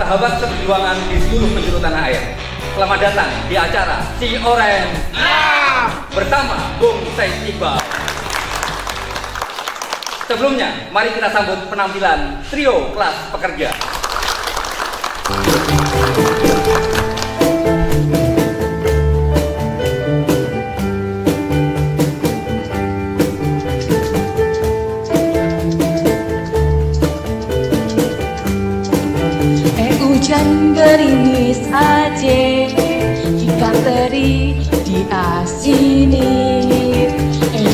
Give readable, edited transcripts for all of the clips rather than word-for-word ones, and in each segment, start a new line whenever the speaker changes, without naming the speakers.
Sahabat seperjuangan di seluruh penjuru tanah air, selamat datang di acara Si Oren bersama Bung Said Iqbal. Sebelumnya, mari kita sambut penampilan trio kelas pekerja.
Hujan gerimis aja, ikan teri diasini.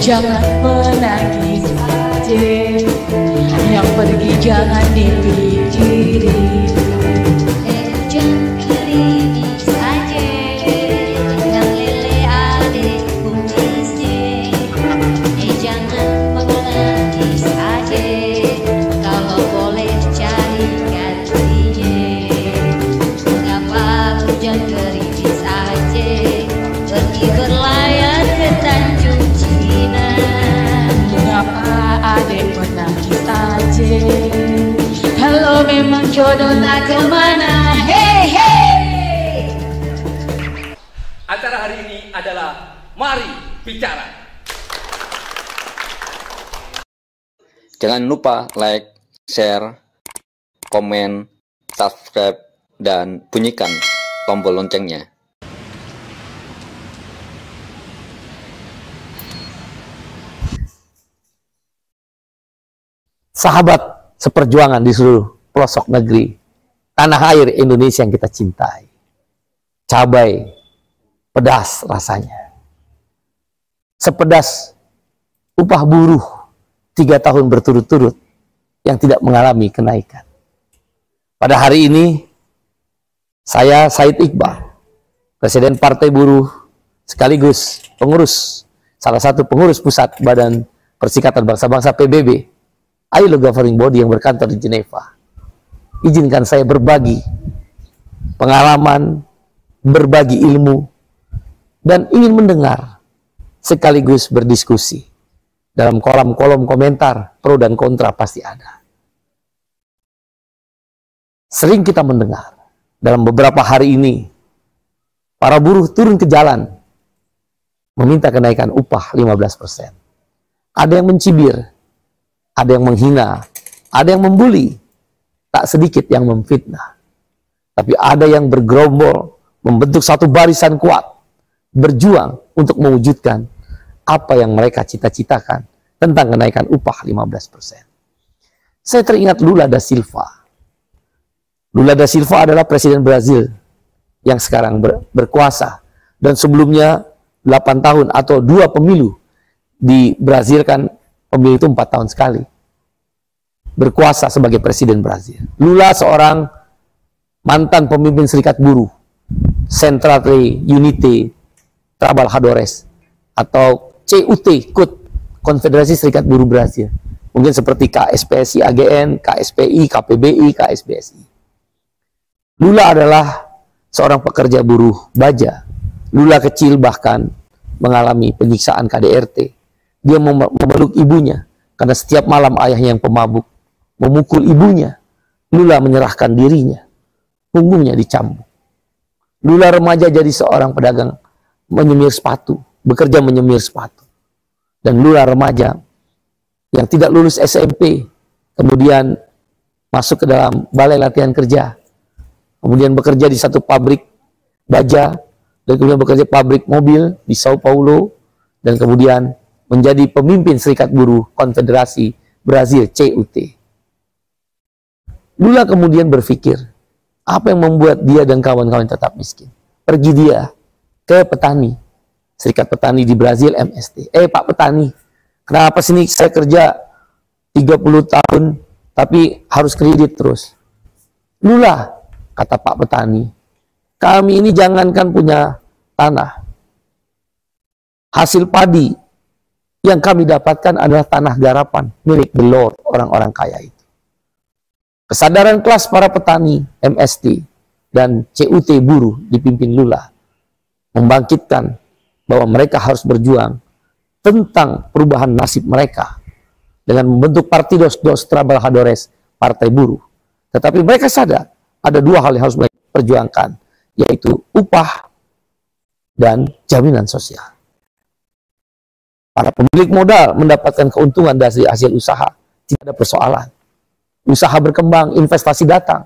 Jangan menangis aja, yang pergi jangan dipikirin. Hujan gerimis aja, yang lele adik kumisnya. Jangan menangis aja, kalau boleh cari gantinya. Hujan gerimis aja, pergi berlayar ke Tanjung Cina. Mengapa adek menangis aja, kalau memang jodoh tak kemana. Hei hei.
Acara hari ini adalah Mari Bicara.
Jangan lupa like, share, komen, subscribe, dan bunyikan tombol loncengnya.
Sahabat seperjuangan di seluruh pelosok negeri, tanah air Indonesia yang kita cintai. Cabai pedas rasanya. Sepedas upah buruh 3 tahun berturut-turut yang tidak mengalami kenaikan. Pada hari ini, saya Said Iqbal, Presiden Partai Buruh sekaligus pengurus, salah satu pengurus pusat Badan Perserikatan Bangsa-Bangsa PBB, ILO Governing Body yang berkantor di Jeneva. Izinkan saya berbagi pengalaman, berbagi ilmu, dan ingin mendengar sekaligus berdiskusi. Dalam kolom-kolom komentar, pro dan kontra pasti ada. Sering kita mendengar, dalam beberapa hari ini, para buruh turun ke jalan, meminta kenaikan upah 15%. Ada yang mencibir, ada yang menghina, ada yang membuli, tak sedikit yang memfitnah. Tapi ada yang bergerombol, membentuk satu barisan kuat, berjuang untuk mewujudkan apa yang mereka cita-citakan tentang kenaikan upah 15%. Saya teringat Lula da Silva. Lula da Silva adalah presiden Brazil yang sekarang berkuasa. Dan sebelumnya 8 tahun atau 2 pemilu. Di Brazil kan pemilu itu 4 tahun sekali. Berkuasa sebagai presiden Brazil. Lula seorang mantan pemimpin serikat buruh. Central Unite Trabalhadores atau CUT, Konfederasi Serikat Buruh Brazil. Mungkin seperti KSPSI AGN, KSPI, KPBI, KSBSI. Lula adalah seorang pekerja buruh baja. Lula kecil bahkan mengalami penyiksaan KDRT. Dia memeluk ibunya karena setiap malam ayahnya yang pemabuk memukul ibunya. Lula menyerahkan dirinya, punggungnya dicambuk. Lula remaja jadi seorang pedagang menyemir sepatu, bekerja menyemir sepatu. Dan Lula remaja yang tidak lulus SMP, kemudian masuk ke dalam balai latihan kerja, kemudian bekerja di satu pabrik baja, dan kemudian bekerja pabrik mobil di Sao Paulo, dan kemudian menjadi pemimpin Serikat Buruh Konfederasi Brazil, CUT. Lula kemudian berpikir, apa yang membuat dia dan kawan-kawan tetap miskin? Pergi dia ke petani, Serikat Petani di Brazil, MST. Pak petani, kenapa sini saya kerja 30 tahun, tapi harus kredit terus? Lula, kata Pak petani, kami ini jangankan punya tanah. Hasil padi yang kami dapatkan adalah tanah garapan milik the Lord, orang-orang kaya itu. Kesadaran kelas para petani MST dan CUT buruh dipimpin Lula membangkitkan bahwa mereka harus berjuang tentang perubahan nasib mereka dengan membentuk Partidos dos Trabalhadores, Partai Buruh. Tetapi mereka sadar ada dua hal yang harus mereka perjuangkan, yaitu upah dan jaminan sosial. Para pemilik modal mendapatkan keuntungan dari hasil usaha, tidak ada persoalan. Usaha berkembang, investasi datang,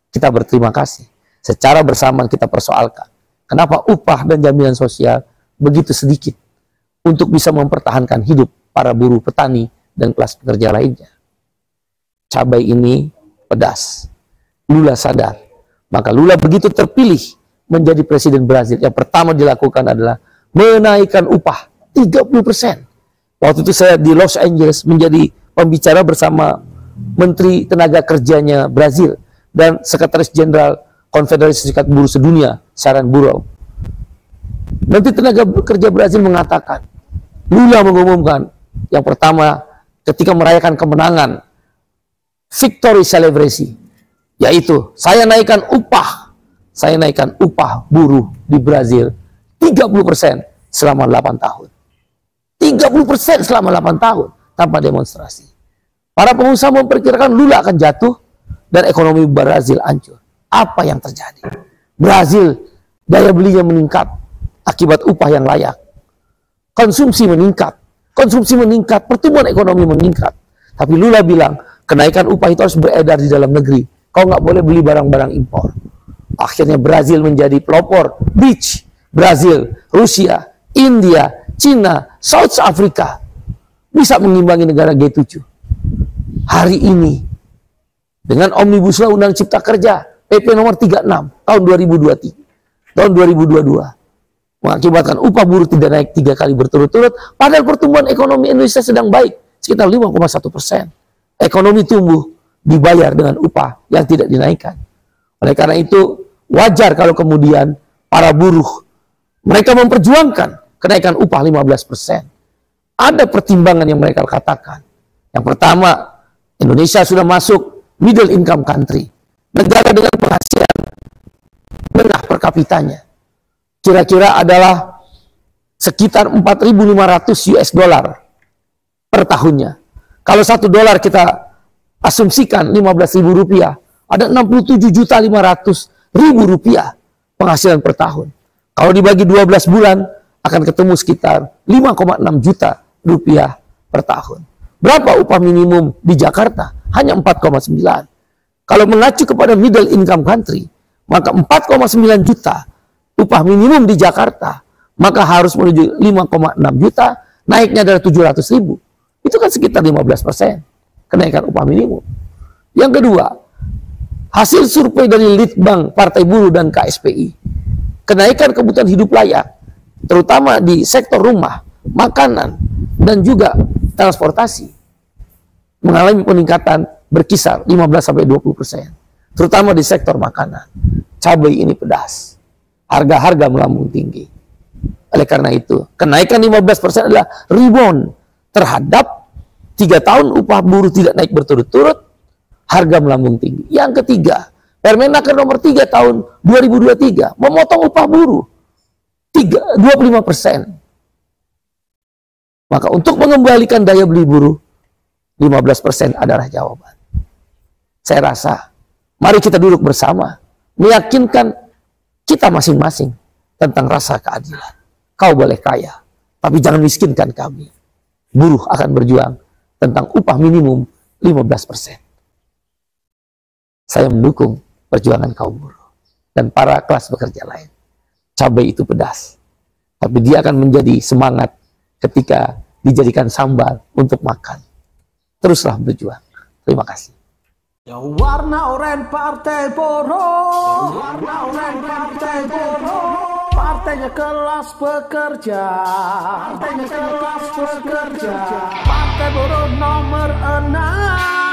kita berterima kasih. Secara bersamaan kita persoalkan, kenapa upah dan jaminan sosial begitu sedikit untuk bisa mempertahankan hidup para buruh, petani, dan kelas pekerja lainnya. Cabai ini pedas. Lula sadar. Maka Lula begitu terpilih menjadi presiden Brazil, yang pertama dilakukan adalah menaikkan upah 30%. Waktu itu saya di Los Angeles menjadi pembicara bersama Menteri Tenaga Kerjanya Brazil dan Sekretaris Jenderal Konfederasi Serikat Buruh Sedunia, Sharon Burrow. Menteri Tenaga Kerja Brazil mengatakan, Lula mengumumkan yang pertama ketika merayakan kemenangan, victory celebration, yaitu saya naikkan upah buruh di Brazil 30% selama 8 tahun. 30% selama 8 tahun tanpa demonstrasi. Para pengusaha memperkirakan Lula akan jatuh dan ekonomi Brazil hancur. Apa yang terjadi? Brazil daya belinya meningkat akibat upah yang layak. Konsumsi meningkat, pertumbuhan ekonomi meningkat. Tapi Lula bilang, kenaikan upah itu harus beredar di dalam negeri. Kau nggak boleh beli barang-barang impor. Akhirnya Brazil menjadi pelopor beach. Brazil, Rusia, India, Cina, South Africa bisa mengimbangi negara G7. Hari ini dengan Omnibus Law Undang Cipta Kerja PP nomor 36 tahun 2023, tahun 2022 mengakibatkan upah buruh tidak naik 3 kali berturut-turut, padahal pertumbuhan ekonomi Indonesia sedang baik sekitar 5,1%. Ekonomi tumbuh dibayar dengan upah yang tidak dinaikkan. Oleh karena itu wajar kalau kemudian para buruh mereka memperjuangkan kenaikan upah 15%. Ada pertimbangan yang mereka katakan. Yang pertama, Indonesia sudah masuk middle income country. Negara dengan penghasilan menengah per kapitanya. Kira-kira adalah sekitar 4.500 US dollar per tahunnya. Kalau $1 kita asumsikan 15.000 rupiah, ada 67.500.000 rupiah penghasilan per tahun. Kalau dibagi 12 bulan, akan ketemu sekitar 5,6 juta rupiah per tahun. Berapa upah minimum di Jakarta? Hanya 4,9. Kalau mengacu kepada middle income country, maka 4,9 juta upah minimum di Jakarta, maka harus menuju 5,6 juta, naiknya adalah 700.000. Itu kan sekitar 15% kenaikan upah minimum. Yang kedua, hasil survei dari Litbang Partai Buruh dan KSPI, kenaikan kebutuhan hidup layak, terutama di sektor rumah, makanan, dan juga transportasi, mengalami peningkatan berkisar 15-20%, terutama di sektor makanan. Cabai ini pedas, harga-harga melambung tinggi. Oleh karena itu, kenaikan 15% adalah rebound terhadap 3 tahun upah buruh tidak naik berturut-turut, harga melambung tinggi. Yang ketiga, Permenaker nomor 3 tahun 2023 memotong upah buruh 25%. Maka untuk mengembalikan daya beli buruh, 15% adalah jawaban. Saya rasa, mari kita duduk bersama, meyakinkan kita masing-masing tentang rasa keadilan. Kau boleh kaya, tapi jangan miskinkan kami. Buruh akan berjuang tentang upah minimum 15%. Saya mendukung perjuangan kaum buruh dan para kelas pekerja lain. Cabai itu pedas, tapi dia akan menjadi semangat ketika dijadikan sambal untuk makan. Teruslah berjuang. Terima kasih.
Ya warna oranye Partai Buruh, warna oranye Partai Buruh, partainya kelas pekerja, partainya kelas pekerja, Partai Buruh nomor 6.